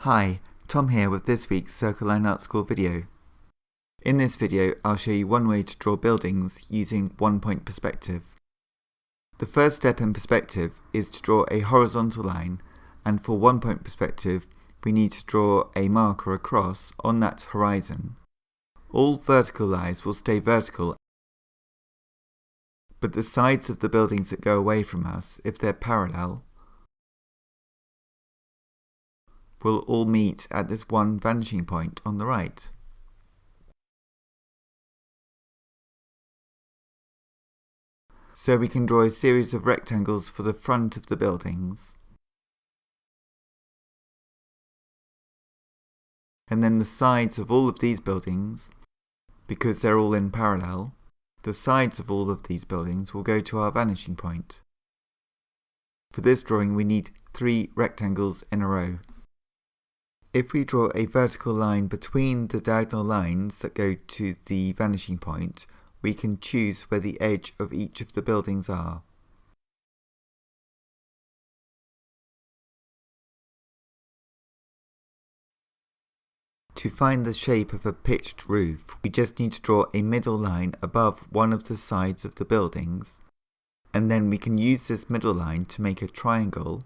Hi, Tom here with this week's Circle Line Art School video. In this video, I'll show you one way to draw buildings using one-point perspective. The first step in perspective is to draw a horizontal line, and for one-point perspective, we need to draw a marker across on that horizon. All vertical lines will stay vertical, but the sides of the buildings that go away from us, if they're parallel, will all meet at this one vanishing point on the right. So we can draw a series of rectangles for the front of the buildings, and then the sides of all of these buildings, because they're all in parallel, the sides of all of these buildings will go to our vanishing point. For this drawing we need 3 rectangles in a row. If we draw a vertical line between the diagonal lines that go to the vanishing point, we can choose where the edge of each of the buildings are. To find the shape of a pitched roof, we just need to draw a middle line above one of the sides of the buildings, and then we can use this middle line to make a triangle.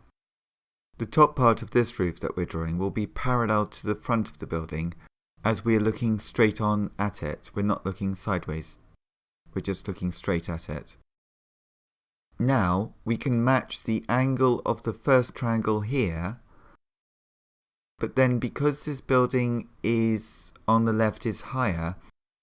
The top part of this roof that we're drawing will be parallel to the front of the building, as we are looking straight on at it. We're not looking sideways, we're just looking straight at it. Now we can match the angle of the first triangle here, but then because this building is on the left is higher,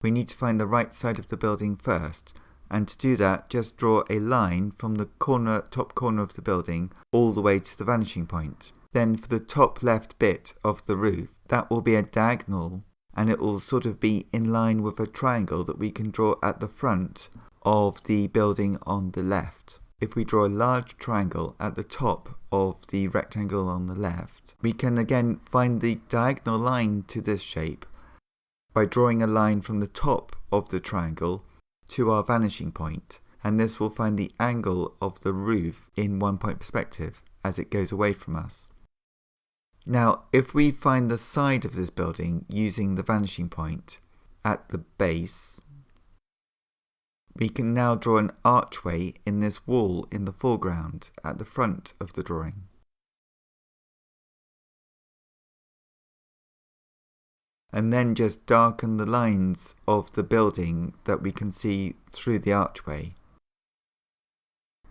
we need to find the right side of the building first. And to do that, just draw a line from the top corner of the building all the way to the vanishing point. Then for the top left bit of the roof, that will be a diagonal, and it will sort of be in line with a triangle that we can draw at the front of the building on the left. If we draw a large triangle at the top of the rectangle on the left, we can again find the diagonal line to this shape by drawing a line from the top of the triangle to our vanishing point, and this will find the angle of the roof in one-point perspective as it goes away from us. Now, if we find the side of this building using the vanishing point at the base, we can now draw an archway in this wall in the foreground at the front of the drawing. And then just darken the lines of the building that we can see through the archway.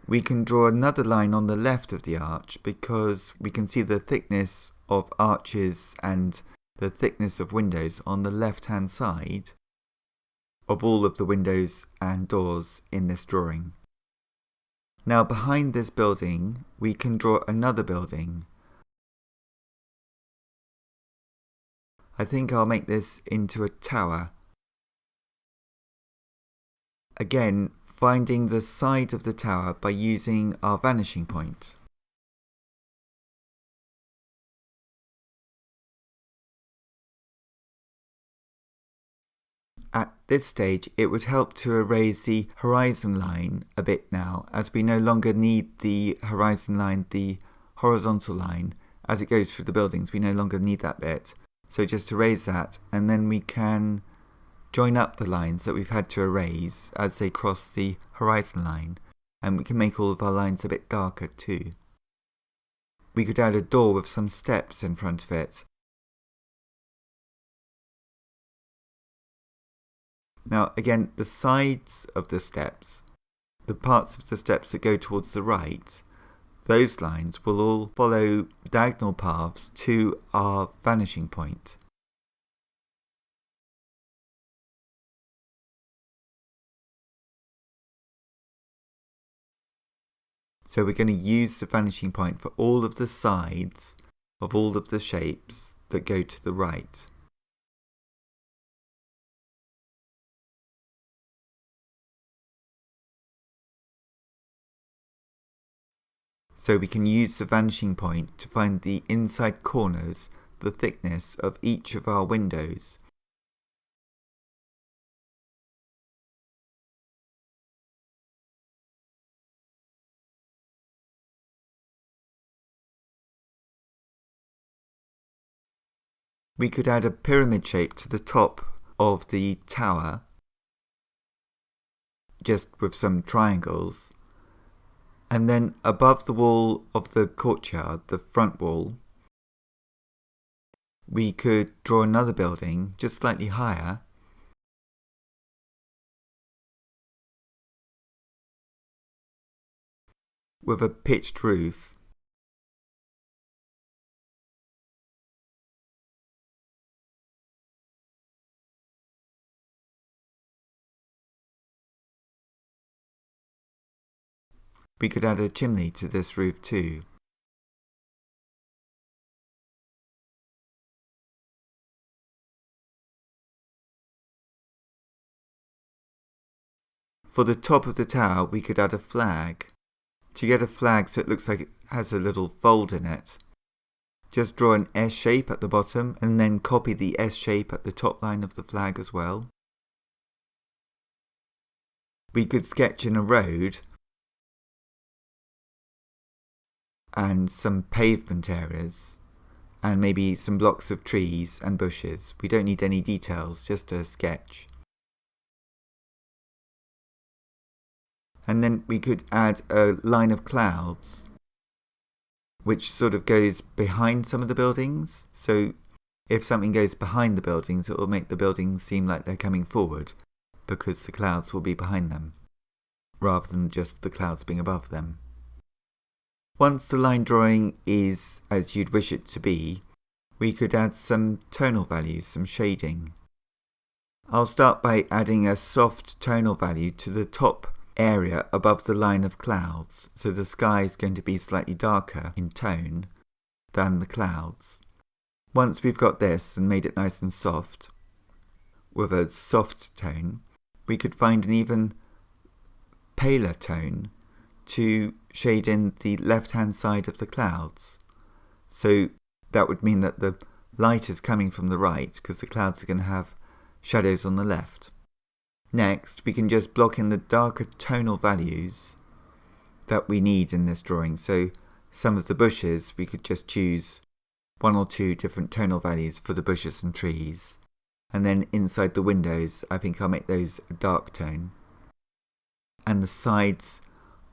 We can draw another line on the left of the arch because we can see the thickness of arches and the thickness of windows on the left-hand side of all of the windows and doors in this drawing. Now behind this building we can draw another building. I think I'll make this into a tower. Again, finding the side of the tower by using our vanishing point. At this stage, it would help to erase the horizon line a bit now, as we no longer need the horizon line, the horizontal line, as it goes through the buildings. We no longer need that bit. So just erase that, and then we can join up the lines that we've had to erase as they cross the horizon line, and we can make all of our lines a bit darker too. We could add a door with some steps in front of it. Now again, the sides of the steps, the parts of the steps that go towards the right, those lines will all follow diagonal paths to our vanishing point. So we're going to use the vanishing point for all of the sides of all of the shapes that go to the right. So we can use the vanishing point to find the inside corners, the thickness of each of our windows. we could add a pyramid shape to the top of the tower, just with some triangles. And then above the wall of the courtyard, the front wall, we could draw another building just slightly higher, with a pitched roof. We could add a chimney to this roof too. For the top of the tower, we could add a flag. To get a flag so it looks like it has a little fold in it, just draw an S shape at the bottom and then copy the S shape at the top line of the flag as well. We could sketch in a road and some pavement areas and maybe some blocks of trees and bushes. We don't need any details, just a sketch. And then we could add a line of clouds which sort of goes behind some of the buildings. So if something goes behind the buildings, it will make the buildings seem like they're coming forward because the clouds will be behind them, rather than just the clouds being above them. Once the line drawing is as you'd wish it to be, we could add some tonal values, some shading. I'll start by adding a soft tonal value to the top area above the line of clouds, so the sky is going to be slightly darker in tone than the clouds. Once we've got this and made it nice and soft, with a soft tone, we could find an even paler tone to shade in the left-hand side of the clouds. So that would mean that the light is coming from the right because the clouds are going to have shadows on the left. Next, we can just block in the darker tonal values that we need in this drawing. So some of the bushes, we could just choose one or two different tonal values for the bushes and trees. And then inside the windows, I think I'll make those a dark tone. And the sides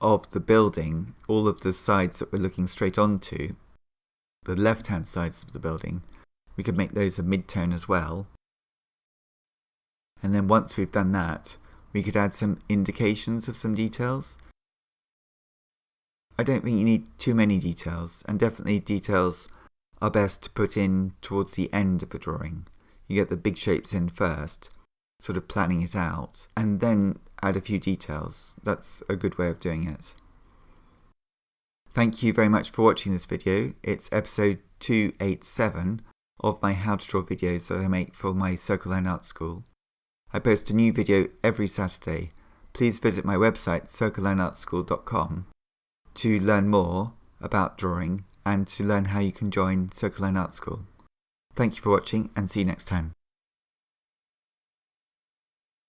of the building, all of the sides that we're looking straight onto, the left-hand sides of the building, we could make those a mid-tone as well. And then once we've done that, we could add some indications of some details. I don't think you need too many details, and definitely details are best to put in towards the end of a drawing. You get the big shapes in first, sort of planning it out, and then add a few details. That's a good way of doing it. Thank you very much for watching this video. It's episode 287 of my how to draw videos that I make for my Circle Line Art School. I post a new video every Saturday. Please visit my website circlelineartschool.com to learn more about drawing and to learn how you can join Circle Line Art School. Thank you for watching and see you next time.